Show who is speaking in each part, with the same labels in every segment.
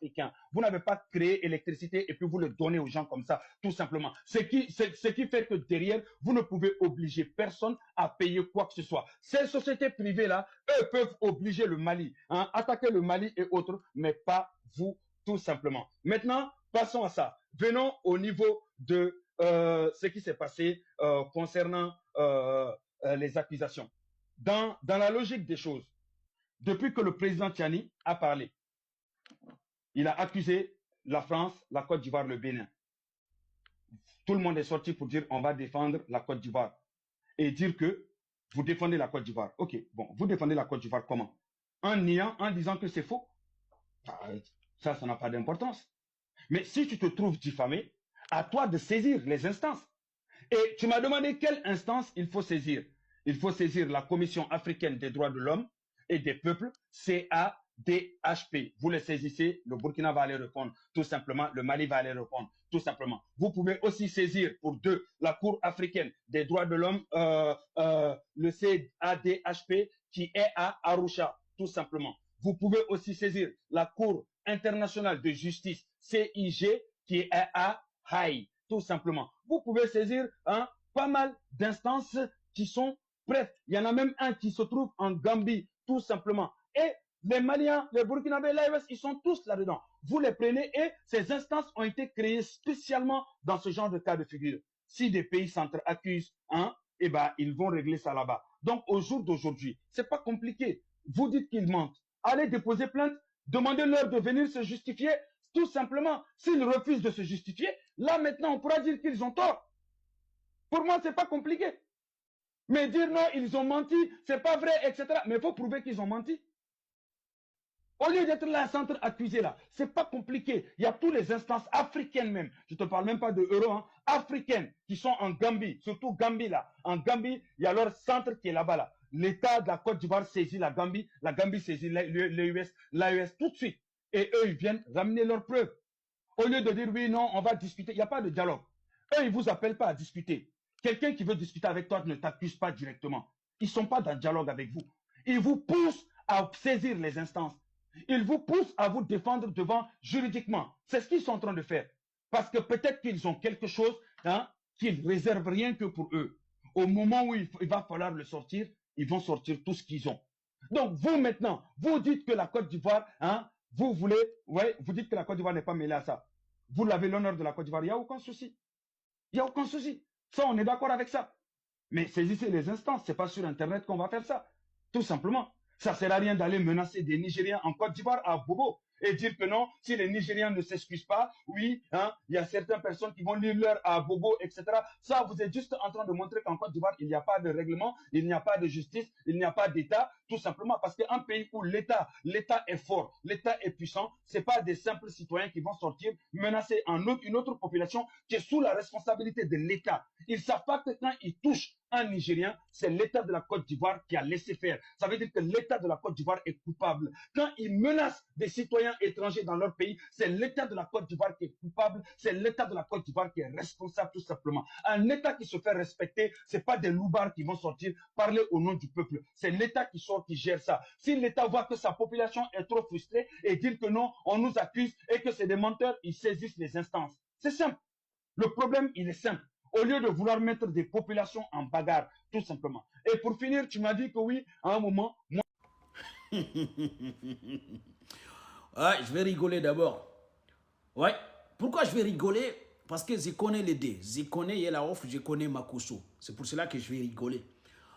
Speaker 1: africain. Vous n'avez pas créé l'électricité et puis vous le donnez aux gens comme ça, tout simplement. Ce qui fait que derrière, vous ne pouvez obliger personne à payer quoi que ce soit. Ces sociétés privées-là, eux peuvent obliger le Mali, hein, attaquer le Mali et autres, mais pas vous, tout simplement. Maintenant, passons à ça. Venons au niveau de ce qui s'est passé concernant les accusations. Dans la logique des choses, depuis que le président Tiani a parlé, il a accusé la France, la Côte d'Ivoire, le Bénin. Tout le monde est sorti pour dire on va défendre la Côte d'Ivoire et dire que vous défendez la Côte d'Ivoire. Ok, bon, vous défendez la Côte d'Ivoire comment? En niant, en disant que c'est faux. Ça n'a pas d'importance. Mais si tu te trouves diffamé, à toi de saisir les instances. Et tu m'as demandé quelle instance il faut saisir. Il faut saisir la Commission africaine des droits de l'homme et des peuples, CADHP. Vous le saisissez, le Burkina va aller répondre, tout simplement. Le Mali va aller répondre, tout simplement. Vous pouvez aussi saisir pour deux la Cour africaine des droits de l'homme, le CADHP qui est à Arusha, tout simplement. Vous pouvez aussi saisir la Cour internationale de justice, CIG, qui est à Haï, tout simplement. Vous pouvez saisir pas mal d'instances qui sont prêtes. Il y en a même un qui se trouve en Gambie, tout simplement. Et les Maliens, les Burkinabés, l'AES, ils sont tous là-dedans. Vous les prenez et ces instances ont été créées spécialement dans ce genre de cas de figure. Si des pays s'entre-accusent, eh ben, ils vont régler ça là-bas. Donc, au jour d'aujourd'hui, c'est pas compliqué. Vous dites qu'ils mentent. Allez déposer plainte, demandez-leur de venir se justifier. Tout simplement, s'ils refusent de se justifier, là maintenant, on pourra dire qu'ils ont tort. Pour moi, c'est pas compliqué. Mais dire non, ils ont menti, c'est pas vrai, etc. Mais il faut prouver qu'ils ont menti. Au lieu d'être là, centre accusé là, c'est pas compliqué. Il y a toutes les instances africaines même. Je te parle même pas de euro, africaines qui sont en Gambie, surtout Gambie là. En Gambie, il y a leur centre qui est là-bas là. L'État de la Côte d'Ivoire saisit la Gambie saisit l'AES tout de suite. Et eux, ils viennent ramener leurs preuves. Au lieu de dire oui, non, on va discuter, il n'y a pas de dialogue. Eux, ils vous appellent pas à discuter. Quelqu'un qui veut discuter avec toi ne t'accuse pas directement. Ils sont pas dans le dialogue avec vous. Ils vous poussent à saisir les instances. Ils vous poussent à vous défendre devant juridiquement. C'est ce qu'ils sont en train de faire. Parce que peut-être qu'ils ont quelque chose qu'ils réservent rien que pour eux. Au moment où il va falloir le sortir, ils vont sortir tout ce qu'ils ont. Donc vous maintenant, vous dites que la Côte d'Ivoire, vous dites que la Côte d'Ivoire n'est pas mêlée à ça. Vous l'avez l'honneur de la Côte d'Ivoire, il n'y a aucun souci. Il n'y a aucun souci. Ça, on est d'accord avec ça. Mais saisissez les instances, c'est pas sur Internet qu'on va faire ça. Tout simplement. Ça sert à rien d'aller menacer des Nigériens en Côte d'Ivoire à Bobo et dire que non, si les Nigériens ne s'excusent pas, oui, il y a certaines personnes qui vont lire leur à Bobo, etc. Ça, vous êtes juste en train de montrer qu'en Côte d'Ivoire, il n'y a pas de règlement, il n'y a pas de justice, il n'y a pas d'État, tout simplement parce qu'un pays où l'État est fort, l'État est puissant, c'est pas des simples citoyens qui vont sortir menacer une autre population qui est sous la responsabilité de l'État. Ils savent pas que quand ils touchent un Nigérien, c'est l'État de la Côte d'Ivoire qui a laissé faire. Ça veut dire que l'État de la Côte d'Ivoire est coupable. Quand ils menacent des citoyens étrangers dans leur pays, c'est l'État de la Côte d'Ivoire qui est coupable, c'est l'État de la Côte d'Ivoire qui est responsable tout simplement. Un État qui se fait respecter, c'est pas des loupards qui vont sortir parler au nom du peuple. C'est l'État qui sort, qui gère ça. Si l'État voit que sa population est trop frustrée et dit que non, on nous accuse et que c'est des menteurs, ils saisissent les instances. C'est simple. Le problème, il est simple. Au lieu de vouloir mettre des populations en bagarre, tout simplement. Et pour finir, tu m'as dit que oui, à un moment, moi...
Speaker 2: Je vais rigoler d'abord. Ouais. Pourquoi je vais rigoler? Parce que je connais les deux. Je connais Yelaof, je connais Makosso. C'est pour cela que je vais rigoler.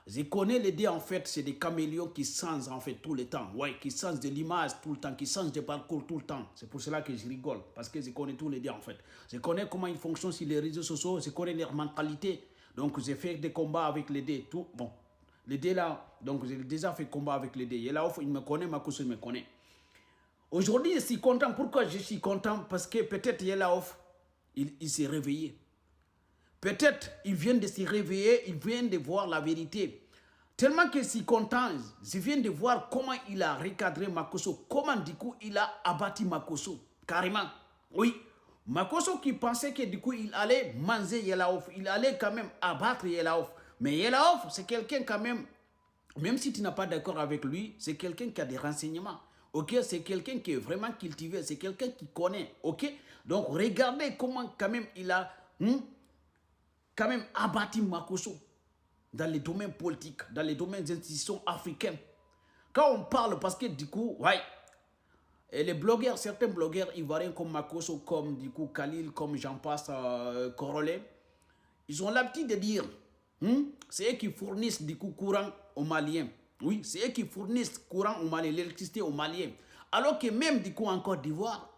Speaker 2: Je connais les deux, en fait, c'est des caméléons qui changent, en fait, tout le temps. Ouais, qui changent de l'image tout le temps, qui changent de parcours tout le temps. C'est pour cela que je rigole, parce que je connais tous les deux, en fait. Je connais comment ils fonctionnent sur les réseaux sociaux, je connais leur mentalité. Donc, j'ai fait des combats avec les deux. Tout, bon, les deux là, donc j'ai déjà fait combat avec les deux. Et là, il me connaît, Makosso, il me connaît. Aujourd'hui, je suis content. Pourquoi je suis content? Parce que peut-être Yelaof, il s'est réveillé. Peut-être il vient de se réveiller, il vient de voir la vérité. Tellement que je suis content, je viens de voir comment il a recadré Makosso, comment du coup il a abattu Makosso, carrément. Oui, Makosso qui pensait que du coup il allait manger Yelaof, il allait quand même abattre Yelaof. Mais Yelaof, c'est quelqu'un quand même si tu n'as pas d'accord avec lui, c'est quelqu'un qui a des renseignements. Ok, c'est quelqu'un qui est vraiment cultivé, c'est quelqu'un qui connaît. Ok, donc regardez comment quand même il a quand même abattu Makosso dans les domaines politiques, dans les domaines des institutions africaines. Quand on parle, parce que du coup, ouais, et les blogueurs, certains blogueurs ivoiriens comme Makosso, comme du coup Khalil, comme j'en passe, Corolet, ils ont l'habitude de dire, c'est eux qui fournissent du coup courant aux Maliens. Oui, c'est eux qui fournissent courant aux Maliens, l'électricité aux Maliens. Alors que même du coup en Côte d'Ivoire,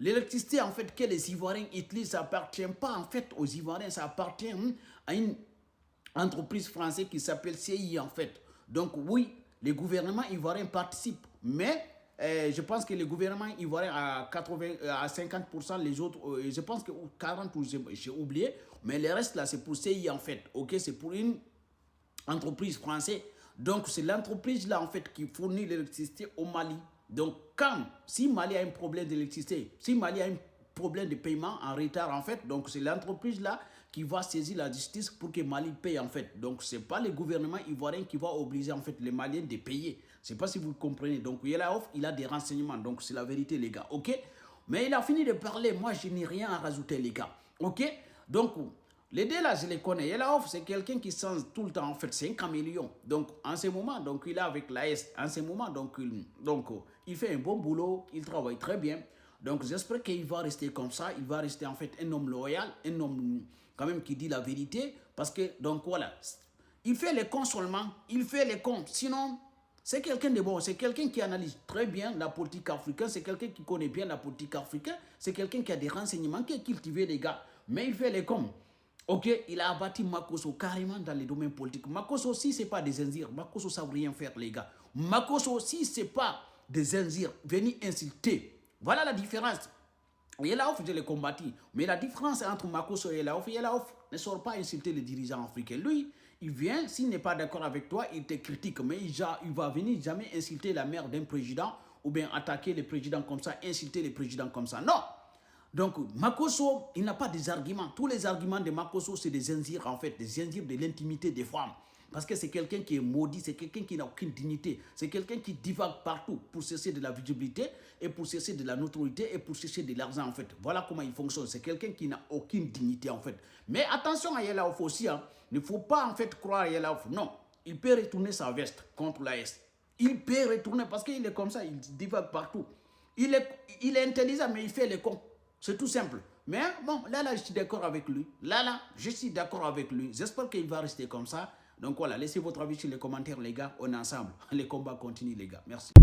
Speaker 2: l'électricité en fait que les Ivoiriens utilisent, ça appartient pas en fait aux Ivoiriens, ça appartient à une entreprise française qui s'appelle CI en fait. Donc oui, les gouvernements ivoiriens participent, mais je pense que le gouvernement ivoirien à 50%, les autres, je pense que 40%, j'ai oublié, mais le reste là c'est pour CI en fait, ok, c'est pour une entreprise française. Donc c'est l'entreprise là en fait qui fournit l'électricité au Mali. Donc si Mali a un problème d'électricité, si Mali a un problème de paiement en retard en fait, donc c'est l'entreprise là qui va saisir la justice pour que Mali paye en fait. Donc c'est pas le gouvernement ivoirien qui va obliger en fait les Maliens de payer. Je sais pas si vous comprenez. Donc il a des renseignements, donc c'est la vérité les gars, ok. Mais il a fini de parler, moi je n'ai rien à rajouter les gars, ok. Donc les deux là, je les connais. Yelaof, c'est quelqu'un qui change tout le temps. En fait, c'est un caméléon. Donc, en ce moment, donc, il est avec l'AS. En ce moment, donc, il fait un bon boulot. Il travaille très bien. Donc, j'espère qu'il va rester comme ça. Il va rester, en fait, un homme loyal. Un homme, quand même, qui dit la vérité. Parce que, donc, voilà. Il fait les cons seulement. Il fait les cons. Sinon, c'est quelqu'un de bon. C'est quelqu'un qui analyse très bien la politique africaine. C'est quelqu'un qui connaît bien la politique africaine. C'est quelqu'un qui a des renseignements, qui a cultivé les gars. Mais il fait les cons. Ok, il a abattu Makosso carrément dans les domaines politiques. Makosso, si ce n'est pas des inzirs, Makosso ne savent rien faire, les gars. Makosso, si ce n'est pas des inzirs, venir insulter. Voilà la différence. Yelaof, je l'ai combattu. Mais la différence entre Makosso et Yelaof ne sort pas insulter les dirigeants africains. Lui, il vient, s'il n'est pas d'accord avec toi, il te critique. Mais il va venir jamais insulter la mère d'un président ou bien attaquer les présidents comme ça, insulter les présidents comme ça. Non! Donc, Makosso, il n'a pas des arguments. Tous les arguments de Makosso, c'est des injures, en fait, des injures de l'intimité des femmes. Parce que c'est quelqu'un qui est maudit, c'est quelqu'un qui n'a aucune dignité. C'est quelqu'un qui divague partout pour chercher de la visibilité et pour chercher de la notoriété et pour chercher de l'argent, en fait. Voilà comment il fonctionne. C'est quelqu'un qui n'a aucune dignité, en fait. Mais attention à Yelaof aussi, hein. Il ne faut pas, en fait, croire à Yelaof. Non, il peut retourner sa veste contre l'AS. Il peut retourner parce qu'il est comme ça, il divague partout. Il est intelligent, mais il fait les cons. C'est tout simple. Mais bon, là, je suis d'accord avec lui. Là, je suis d'accord avec lui. J'espère qu'il va rester comme ça. Donc voilà, laissez votre avis sur les commentaires, les gars. On est ensemble. Les combats continuent, les gars. Merci.